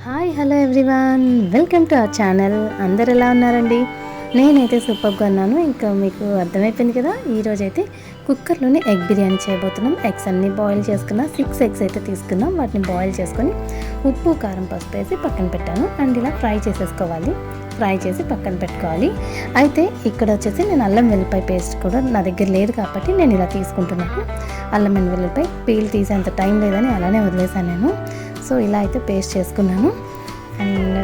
Hi hello everyone, welcome to our channel. అందరు ఎలా ఉన్నారండి? నేనైతే సూపర్గా ఉన్నాను. ఇంకా మీకు అర్థమైపోయింది కదా. ఈరోజు అయితే కుక్కర్లోనే ఎగ్ బిర్యానీ చేయబోతున్నాం. ఎగ్స్ అన్నీ బాయిల్ చేసుకున్నా, 6 ఎగ్స్ అయితే తీసుకున్నాం. వాటిని బాయిల్ చేసుకొని ఉప్పు కారం పసుపు వేసి పక్కన పెట్టాను. అండ్ ఇలా ఫ్రై చేసేసుకోవాలి. ఫ్రై చేసి పక్కన పెట్టుకోవాలి. అయితే ఇక్కడ వచ్చేసి నేను అల్లం వెల్లిపాయ పేస్ట్ కూడా నా దగ్గర లేదు కాబట్టి నేను ఇలా తీసుకుంటున్నాను. అల్లం వెల్లిపాయ పీల్ తీసేంత టైం లేదని అలానే వదిలేసాను నేను. సో ఇలా అయితే పేస్ట్ చేసుకున్నాను. అండ్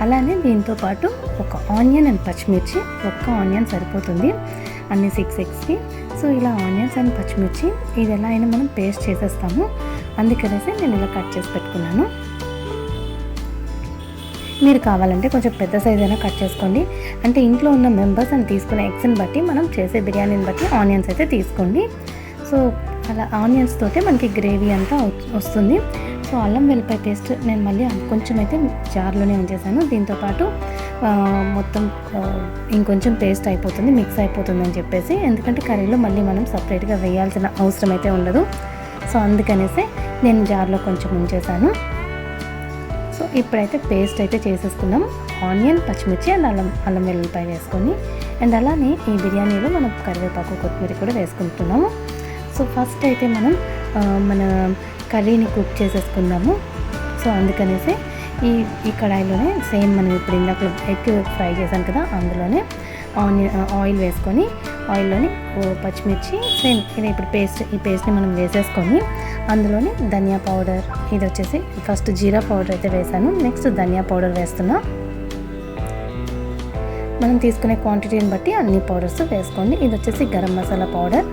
అలానే దీంతో పాటు ఒక ఆనియన్ అండ్ పచ్చిమిర్చి, ఒక్క ఆనియన్ సరిపోతుంది అన్ని 6 ఎగ్స్కి. సో ఇలా ఆనియన్స్ అండ్ పచ్చిమిర్చి ఇది ఎలా అయినా మనం పేస్ట్ చేసేస్తాము. అందుకనేసి నేను ఇలా కట్ చేసి పెట్టుకున్నాను. మీరు కావాలంటే కొంచెం పెద్ద సైజ్ అయినా కట్ చేసుకోండి. అంటే ఇంట్లో ఉన్న మెంబర్స్ అని తీసుకునే ఎగ్స్ని బట్టి మనం చేసే బిర్యానీని బట్టి ఆనియన్స్ అయితే తీసుకోండి. సో అలా ఆనియన్స్ తోటే మనకి గ్రేవీ అంతా వస్తుంది. సో అల్లం వెల్లిపాయ పేస్ట్ నేను మళ్ళీ కొంచెం అయితే జార్లోనే ఉంచేసాను. దీంతోపాటు మొత్తం ఇంకొంచెం పేస్ట్ అయిపోతుంది, మిక్స్ అయిపోతుంది అని చెప్పేసి. ఎందుకంటే కర్రీలో మళ్ళీ మనం సపరేట్గా వేయాల్సిన అవసరం అయితే ఉండదు. సో అందుకనేసి నేను జార్లో కొంచెం ఉంచేసాను. సో ఇప్పుడైతే పేస్ట్ అయితే చేసేసుకుందాం. ఆనియన్ పచ్చిమిర్చి అండ్ అల్లం వెల్లుల్లిపాయ వేసుకొని, అండ్ అలానే ఈ బిర్యానీలో మనం కరివేపాకు కొత్తిమీర కూడా వేసుకుంటున్నాము. సో ఫస్ట్ అయితే మనం మన కర్రీని కుక్ చేసేసుకుందాము. సో అందుకనేసి ఈ కడాయిలోనే సేమ్ మనం ఇప్పుడు ఇందాక ఎగ్ ఫ్రై చేశాను కదా, అందులోనే ఆయిల్ వేసుకొని ఆయిల్లోని పచ్చిమిర్చి సేమ్ ఇది ఇప్పుడు ఈ పేస్ట్ని మనం వేసేసుకొని అందులోని ధనియా పౌడర్, ఇది వచ్చేసి ఫస్ట్ జీరా పౌడర్ అయితే వేసాను. నెక్స్ట్ ధనియా పౌడర్ వేస్తున్నా. మనం తీసుకునే క్వాంటిటీని బట్టి అన్ని పౌడర్స్ వేసుకోండి. ఇది వచ్చేసి garam masala powder,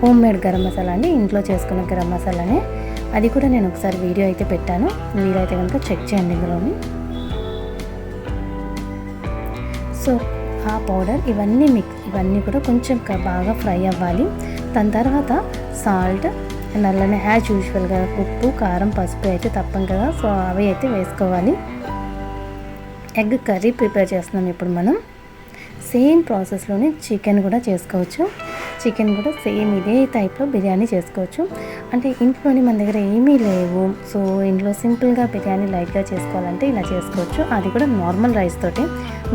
home made garam masala అండి, ఇంట్లో చేసుకున్న గరం మసాలానే. అది కూడా నేను ఒకసారి వీడియో అయితే పెట్టాను, వీలైతే కనుక చెక్ చేయండి ఇందులోని. సో ఆ పౌడర్ ఇవన్నీ కూడా కొంచెం బాగా ఫ్రై అవ్వాలి. దాని తర్వాత సాల్ట్ అండ్ అలానే యాజ్ యూజువల్గా ఉప్పు కారం పసుపు అయితే తప్పం కదా, సో అవి అయితే వేసుకోవాలి. ఎగ్ కర్రీ ప్రిపేర్ చేస్తున్నాం ఇప్పుడు మనం. సేమ్ ప్రాసెస్లోనే చికెన్ కూడా చేసుకోవచ్చు. చికెన్ కూడా సేమ్ ఇదే టైప్లో బిర్యానీ చేసుకోవచ్చు. అంటే ఇంట్లోని మన దగ్గర ఏమీ లేవు, సో ఇంట్లో సింపుల్గా బిర్యానీ లైట్గా చేసుకోవాలంటే ఇలా చేసుకోవచ్చు. అది కూడా నార్మల్ రైస్ తోటి,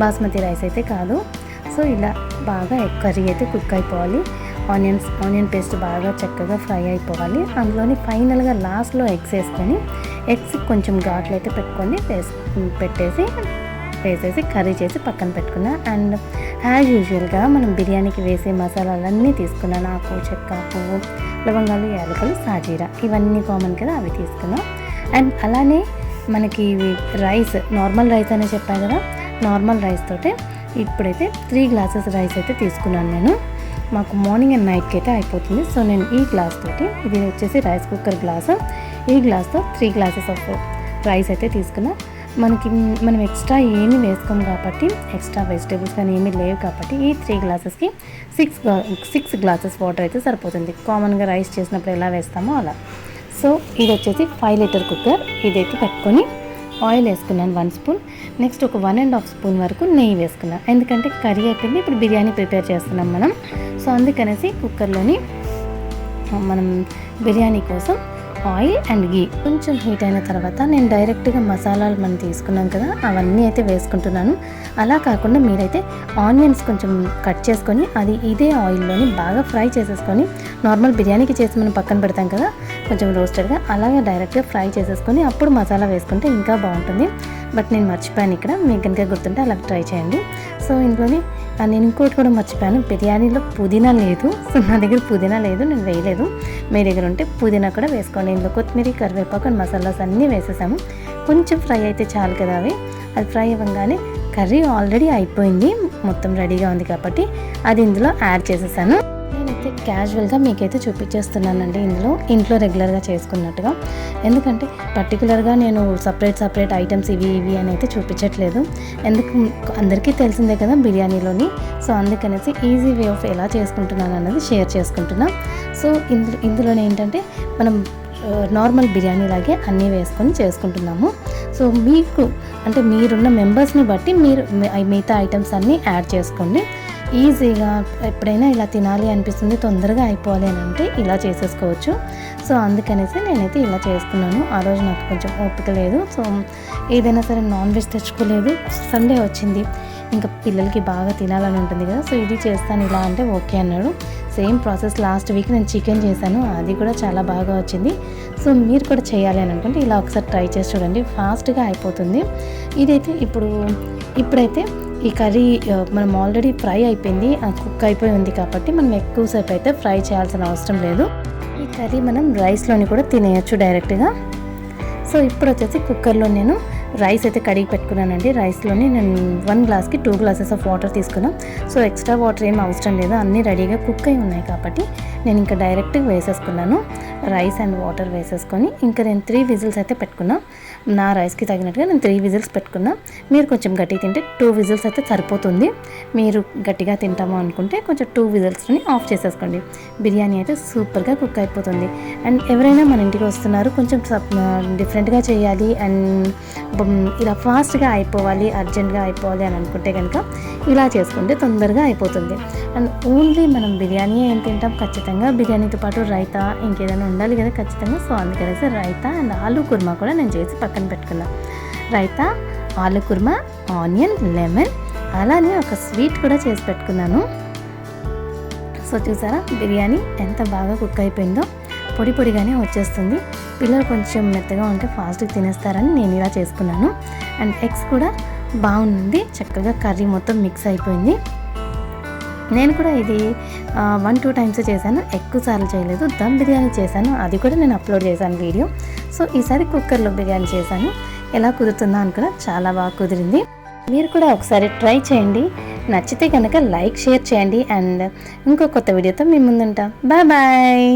బాస్మతి రైస్ అయితే కాదు. సో ఇలా బాగా ఎగ్ కర్రీ అయితే కుక్ అయిపోవాలి. ఆనియన్ పేస్ట్ బాగా చక్కగా ఫ్రై అయిపోవాలి. అందులోని ఫైనల్గా లాస్ట్లో ఎగ్స్ వేసుకొని, ఎగ్స్ కొంచెం ఘాట్లు అయితే పెట్టుకొని వేసేసి కర్రీ చేసి పక్కన పెట్టుకున్నా. అండ్ యాజ్ యూజువల్గా మనం బిర్యానీకి వేసే మసాలాలన్నీ తీసుకున్నాను. ఆకు చెక్క పువ్వు లవంగాలు యాలకులు సాజీరా ఇవన్నీ కామన్ కదా, అవి తీసుకున్నా. అండ్ అలానే మనకి రైస్ నార్మల్ రైస్ అనే చెప్పాను కదా, నార్మల్ రైస్ తోటే ఇప్పుడైతే 3 గ్లాసెస్ రైస్ అయితే తీసుకున్నాను నేను. మాకు మార్నింగ్ అండ్ నైట్కి అయితే అయిపోతుంది. సో నేను ఈ గ్లాస్ తోటి, ఇది వచ్చేసి రైస్ కుక్కర్ గ్లాసు, ఈ గ్లాస్తో 3 గ్లాసెస్ ఆఫ్ రైస్ అయితే తీసుకున్నా. మనం ఎక్స్ట్రా ఏమీ వేసుకోము కాబట్టి, ఎక్స్ట్రా వెజిటేబుల్స్ కానీ ఏమీ లేవు కాబట్టి ఈ 3 గ్లాసెస్కి 6 గ్లాసెస్ వాటర్ అయితే సరిపోతుంది. కామన్గా రైస్ చేసినప్పుడు ఎలా వేస్తామో అలా. సో ఇది వచ్చేసి 5 లీటర్ కుక్కర్. ఇదైతే పెట్టుకొని ఆయిల్ వేసుకున్నాను 1 స్పూన్. నెక్స్ట్ ఒక 1.5 స్పూన్ వరకు నెయ్యి వేసుకున్నాను. ఎందుకంటే కర్రీ అయిపోయింది, ఇప్పుడు బిర్యానీ ప్రిపేర్ చేస్తున్నాం మనం. సో అందుకనేసి కుక్కర్లోని మనం బిర్యానీ కోసం ఆయిల్ అండ్ గీ కొంచెం హీట్ అయిన తర్వాత నేను డైరెక్ట్గా మసాలాలు మనం తీసుకున్నాం కదా, అవన్నీ అయితే వేసుకుంటున్నాను. అలా కాకుండా మీరైతే ఆనియన్స్ కొంచెం కట్ చేసుకొని అది ఇదే ఆయిల్లోని బాగా ఫ్రై చేసేసుకొని, నార్మల్ బిర్యానీకి చేసి మనం పక్కన పెడతాం కదా కొంచెం రోస్టెడ్గా, అలాగే డైరెక్ట్గా ఫ్రై చేసేసుకొని అప్పుడు మసాలా వేసుకుంటే ఇంకా బాగుంటుంది. బట్ నేను మర్చిపోయాను ఇక్కడ, మీకు కనుక గుర్తుంటే అలా ట్రై చేయండి. సో ఇంట్లోని నేను ఇంకోటి కూడా మర్చిపోయాను, బిర్యానీలో పుదీనా లేదు. సో నా దగ్గర పుదీనా లేదు, నేను వేయలేదు. మీ దగ్గర ఉంటే పుదీనా కూడా వేసుకోండి. ఇందులో కొత్తిమీర కరివేపాకు అండ్ మసాలాస్ అన్నీ వేసేసాము. కొంచెం ఫ్రై అయితే చాలు కదా అది ఫ్రై అవ్వగానే కర్రీ ఆల్రెడీ అయిపోయింది, మొత్తం రెడీగా ఉంది కాబట్టి అది ఇందులో యాడ్ చేసేసాను. నేనైతే క్యాజువల్గా మీకైతే చూపించేస్తున్నానండి ఇంట్లో రెగ్యులర్గా చేసుకున్నట్టుగా. ఎందుకంటే పర్టికులర్గా నేను సపరేట్ ఐటమ్స్ ఇవి అని అయితే చూపించట్లేదు. అందరికీ తెలిసిందే కదా బిర్యానీలోని. సో అందుకనేసి ఈజీ వే ఆఫ్ ఎలా చేసుకుంటున్నాను అన్నది షేర్ చేసుకుంటున్నా. సో ఇందులోనే ఏంటంటే మనం నార్మల్ బిర్యానీ లాగే అన్నీ వేసుకొని చేసుకుంటున్నాము. సో మీకు అంటే మీరున్న మెంబర్స్ని బట్టి మీరు మిగతా ఐటమ్స్ అన్నీ యాడ్ చేసుకోండి. ఈజీగా ఎప్పుడైనా ఇలా తినాలి అనిపిస్తుంది, తొందరగా అయిపోవాలి అని అంటే ఇలా చేసేసుకోవచ్చు. సో అందుకనేసి నేనైతే ఇలా చేసుకున్నాను. ఆ రోజు నాకు కొంచెం ఓపిక లేదు, సో ఏదైనా సరే నాన్ వెజ్ తెచ్చుకోలేదు. సండే వచ్చింది, ఇంకా పిల్లలకి బాగా తినాలని ఉంటుంది కదా, సో ఇది చేస్తాను ఇలా అంటే ఓకే అన్నాడు. సేమ్ ప్రాసెస్ లాస్ట్ వీక్ నేను చికెన్ చేశాను, అది కూడా చాలా బాగా వచ్చింది. సో మీరు కూడా చేయాలి అని అనుకుంటే ఇలా ఒకసారి ట్రై చేసి చూడండి, ఫాస్ట్గా అయిపోతుంది. ఇదైతే ఇప్పుడైతే ఈ కర్రీ మనం ఆల్రెడీ ఫ్రై అయిపోయింది, కుక్ అయిపోయి ఉంది కాబట్టి మనం ఎక్కువసేపు అయితే ఫ్రై చేయాల్సిన అవసరం లేదు. ఈ కర్రీ మనం రైస్లోని కూడా తినేయచ్చు డైరెక్ట్గా. సో ఇప్పుడు వచ్చేసి కుక్కర్లో నేను రైస్ అయితే కడిగి పెట్టుకున్నానండి. రైస్లోని నేను 1 గ్లాస్కి 2 గ్లాసెస్ ఆఫ్ వాటర్ తీసుకున్నాను. సో ఎక్స్ట్రా వాటర్ ఏం అవసరం లేదు, అన్నీ రెడీగా కుక్ అయి ఉన్నాయి కాబట్టి నేను ఇంకా డైరెక్ట్గా వేసేసుకున్నాను. రైస్ అండ్ వాటర్ వేసేసుకొని ఇంకా నేను 3 విజిల్స్ అయితే పెట్టుకున్నా. నా రైస్కి తగినట్టుగా నేను 3 విజిల్స్ పెట్టుకున్నా. మీరు కొంచెం గట్టిగా తింటే 2 విజిల్స్ అయితే సరిపోతుంది. మీరు గట్టిగా తింటాము అనుకుంటే కొంచెం 2 విజిల్స్ని ఆఫ్ చేసేసుకోండి. బిర్యానీ అయితే సూపర్గా కుక్ అయిపోతుంది. అండ్ ఎవరైనా మన ఇంటికి వస్తున్నారు, కొంచెం డిఫరెంట్గా చేయాలి అండ్ ఇలా ఫాస్ట్గా అయిపోవాలి, అర్జెంట్గా అయిపోవాలి అని అనుకుంటే కనుక ఇలా చేసుకుంటే తొందరగా అయిపోతుంది. అండ్ ఓన్లీ మనం బిర్యానీ ఏం తింటాం, ఖచ్చితంగా బిర్యానీతో పాటు రైతా ఇంకేదైనా ఉండాలి కదా ఖచ్చితంగా. సో అందుకనేసి రైతా అండ్ ఆలూ కుర్మా కూడా నేను చేసి పక్కన పెట్టుకున్నాను. రైతా, ఆలూ కుర్మా, ఆనియన్, లెమన్, అలానే ఒక స్వీట్ కూడా చేసి పెట్టుకున్నాను. సో చూసారా బిర్యానీ ఎంత బాగా కుక్ అయిపోయిందో, పొడి పొడిగానే వచ్చేస్తుంది. పిల్లలు కొంచెం మెత్తగా ఉంటే ఫాస్ట్గా తినేస్తారని నేను ఇలా చేసుకున్నాను. అండ్ ఎగ్స్ కూడా బాగుంది, చక్కగా కర్రీ మొత్తం మిక్స్ అయిపోయింది. నేను కూడా ఇది 1-2 టైమ్స్ చేశాను, ఎక్కువ సార్లు చేయలేదు. దమ్ బిర్యానీ చేశాను, అది కూడా నేను అప్లోడ్ చేశాను వీడియో. సో ఈసారి కుక్కర్లో బిర్యానీ చేశాను, ఎలా కుదురుతుందో అనుకున్నా, చాలా బాగా కుదిరింది. మీరు కూడా ఒకసారి ట్రై చేయండి, నచ్చితే కనుక లైక్ షేర్ చేయండి. అండ్ ఇంకో కొత్త వీడియోతో మీ ముందుంటా. Bye bye.